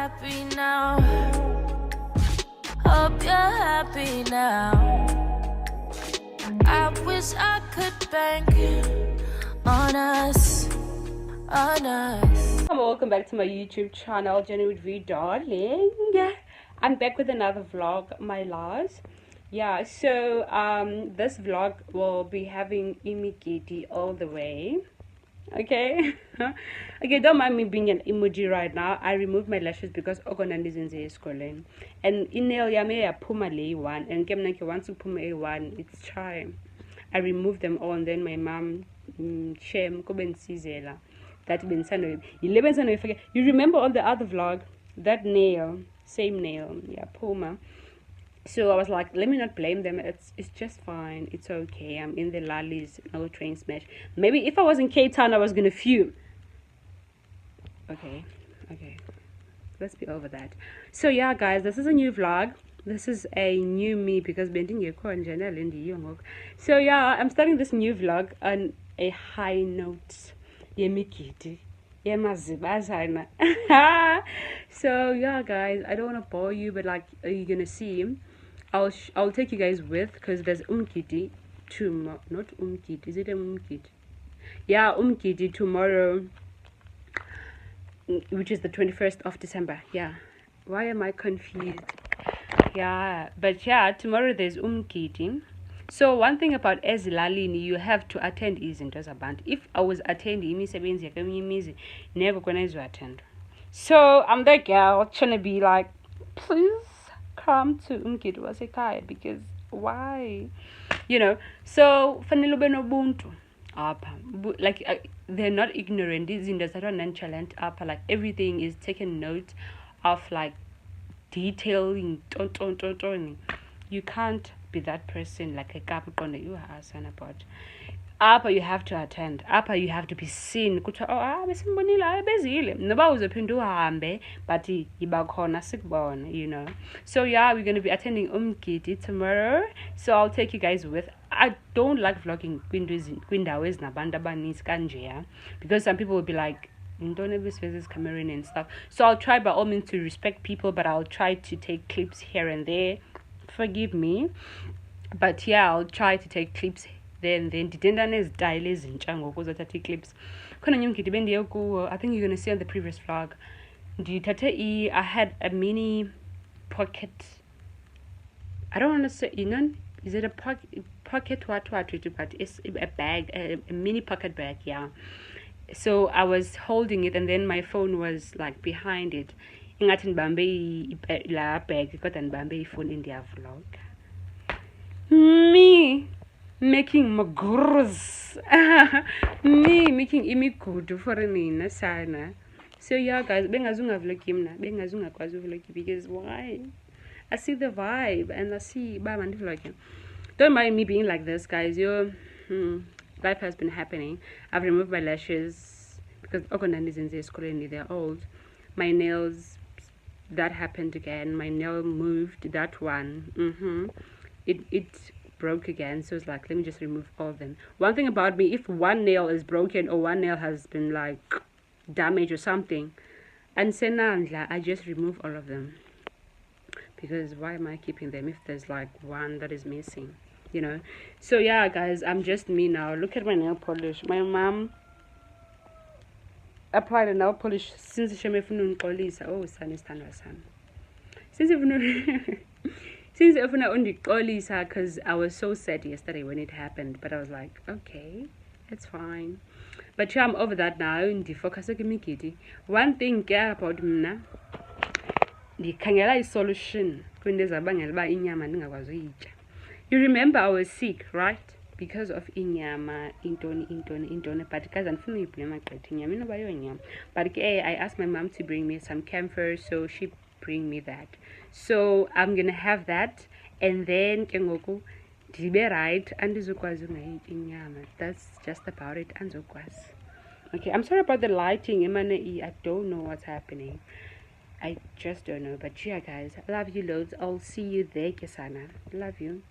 happy now. Hope you're happy now. I wish I could bank on us, on us. Welcome back to my YouTube channel, Jenny with V darling. I'm back with another vlog, my loves. Yeah, so this vlog will be having Umgidi all the way. Okay. Okay, don't mind me being an emoji right now. I removed my lashes because Ogonandi is schooling. And in nail yame puma lay one and Kemnaki wants to puma A1. It's time. I removed them all, and then my mom shame Koben Sizela. That been Sunday. 11 Sunday. You remember on the other vlog that nail, same nail, yeah, puma. So I was like, let me not blame them. It's just fine. It's okay. I'm in the lollies, no train smash. Maybe if I was in Cape Town, I was gonna fume. Okay. Let's be over that. So yeah, guys, this is a new vlog. This is a new me because bending your core in general in the young. So yeah, I'm starting this new vlog on a high note. Umgidi. So yeah, guys, I don't want to bore you, but like, are you gonna see him? I'll take you guys with, because there's Umgidi tomorrow. Not Umgidi, is it Umgidi? Yeah, Umgidi tomorrow, which is the 21st of December. Yeah, why am I confused? Yeah, but yeah, tomorrow there's Umgidi. So one thing about ezilalini, you have to attend izinto zabantu. If I was attending imisebenzi yakweminye imizi, never gonna attend. So I'm that girl trying to be like, please come to Umgidi wasekhaya, because why? You know, so fanele ube nobuntu apha. Like they're not ignorant. These izinto that are nonchalant apha. Like everything is taken note of, like detailing. You can't be that person like a kapuqonde you are asking about. Apha you have to attend. Apha you have to be seen. Kuthiwa besimbonile bezile. Noba uzophinda uhambe but yiba khona sikubone, you know. So yeah, we're going to be attending Umgidi tomorrow. So I'll take you guys with. I don't like vlogging kwindawo ezinabantu abaninzi kanje, because some people will be like, don't ever spaces Cameroon and stuff. So I'll try by all means to respect people, but I'll try to take clips here and there. Forgive me, but yeah, I'll try to take clips there and then. Clips. I think you're gonna see on the previous vlog. I had a mini pocket. I don't want to say, you know, is it a pocket what, but it's a bag, a mini pocket bag, yeah. So I was holding it, and then my phone was like behind it. Ingathi ndibambe la bag kodwa ndibambe ifone in their vlog. Me making magurus. Me making imigudu for nina sana. So yeah, guys, bengazunga vlog mna, bengazunga kwazi vlog, because why? I see the vibe and I see ba mandi vlog. Don't mind me being like this, guys. Life has been happening. I've removed my lashes because Ogonandi zenze eskoleni, they're old. My nails, that happened again. My nail moved, that one. It broke again, so it's like, let me just remove all of them. One thing about me, if one nail is broken or one nail has been like damaged or something, and senandla, I just remove all of them, because why am I keeping them if there's like one that is missing, you know? So yeah, guys, I'm just me now. Look at my nail polish. My mom applied a nail polish since since because I was so sad yesterday when it happened, but I was like, okay, it's fine. But yeah, I'm over that now. One thing about mna, ndikhangela solution. You remember I was sick, right? Because of inyama, intoni, but because I'm feeling blame, but I asked my mom to bring me some camphor, so she bring me that. So I'm gonna have that, and then kengoku dibe right and inyama. That's just about it. Okay, I'm sorry about the lighting. I don't know what's happening. I just don't know. But yeah, guys, I love you loads. I'll see you there, Kesana. Love you.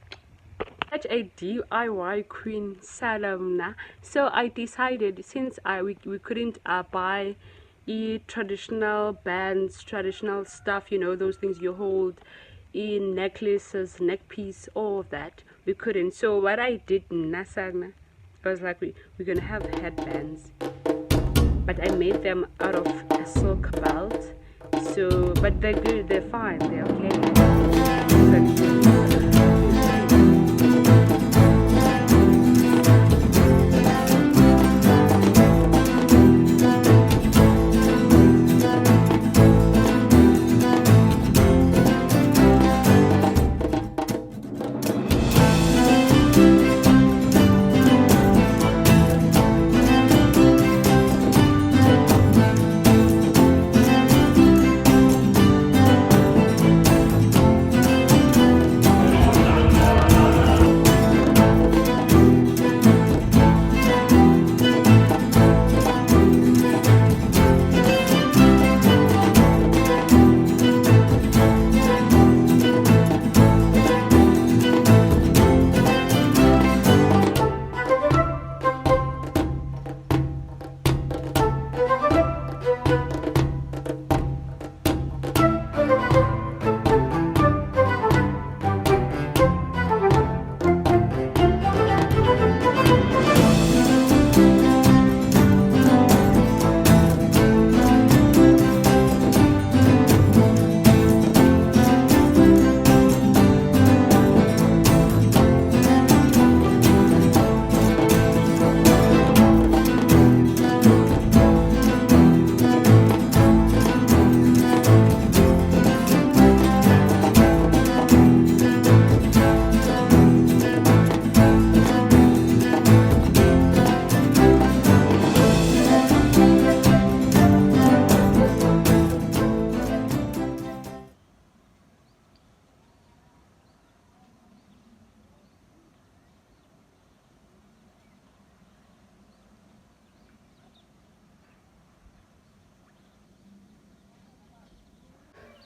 Such a DIY queen, salamna. So I decided, since we couldn't buy traditional bands, traditional stuff, you know, those things you hold in necklaces, neck piece, all of that. We couldn't. So what I did in Nasagna, I was like, we're gonna have headbands, but I made them out of a silk belt. So, but they're good, they're fine, they're okay.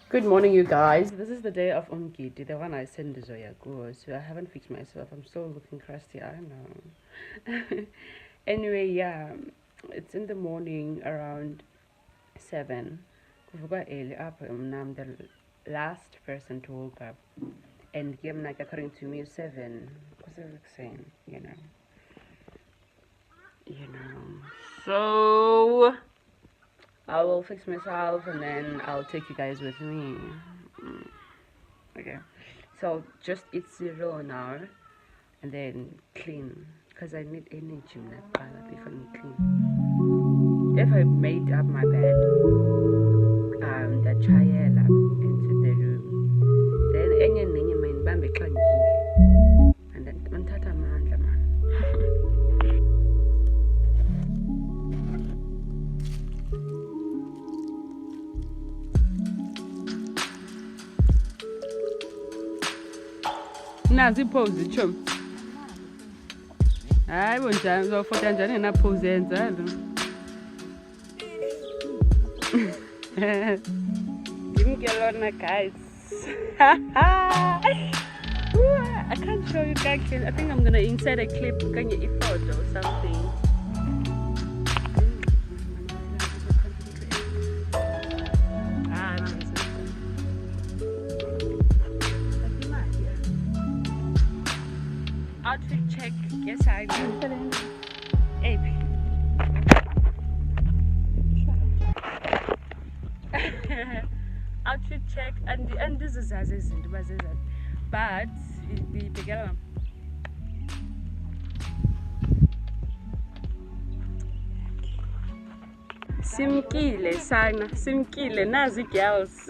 Good morning, you guys. This is the day of Umgidi, the one I sent to Zoyago. So I haven't fixed myself. I'm still looking crusty. I know. Anyway, yeah, it's in the morning around 7. Kuvuka early up. I'm the last person to wake up, and like according to me 7. What's it saying? You know. So I will fix myself and then I'll take you guys with me. Okay, so just eat cereal now and then clean, because I need energy before I clean. If I made up my bed, the chayela into the room, then any main bambi and then untata mandla man. Nazi pose chum. Hayi bonjani uzofota njani na pose yenza lo. Ngiyalona guys. I can't show you guys. I think I'm gonna insert a clip. Can you photo or something? Outfit check. Yes, I do. Outfit check, and this is as is, but the bigger. Simkile sana, simkile nazi girls.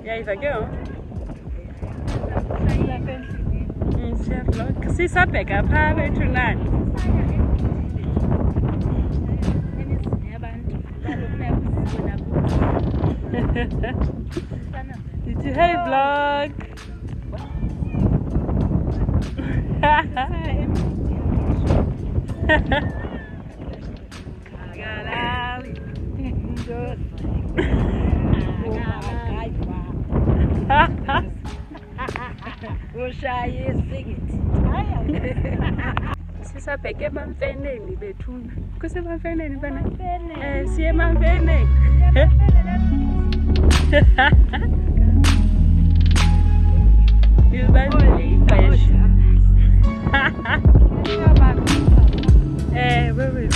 Yeah, if I go. See something up halfway tonight. Did you hey vlog? sabheke Mamfeneni bethuna. Kuse Mamfeneni bana? Siye Mamfeneni. Yubani fresh. Where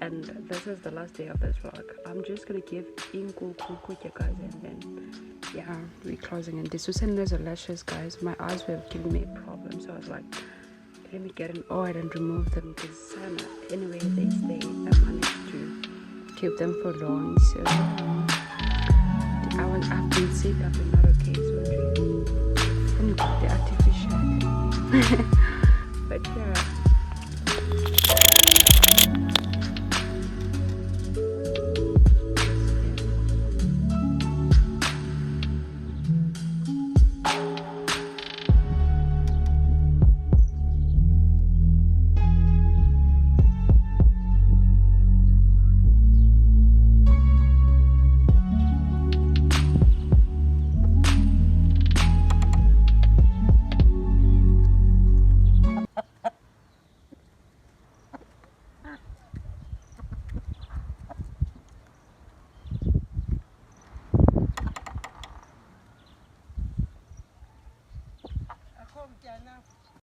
and this is the last day of this vlog. I'm just gonna give Inku guys, and then yeah, we're closing. And this was there's lashes, guys. My eyes were giving me a problem, so I was like, let me get an oil and remove them, because anyway they stay. I managed to keep them for long, so I've been sick, I've been not okay, so the artificial but yeah.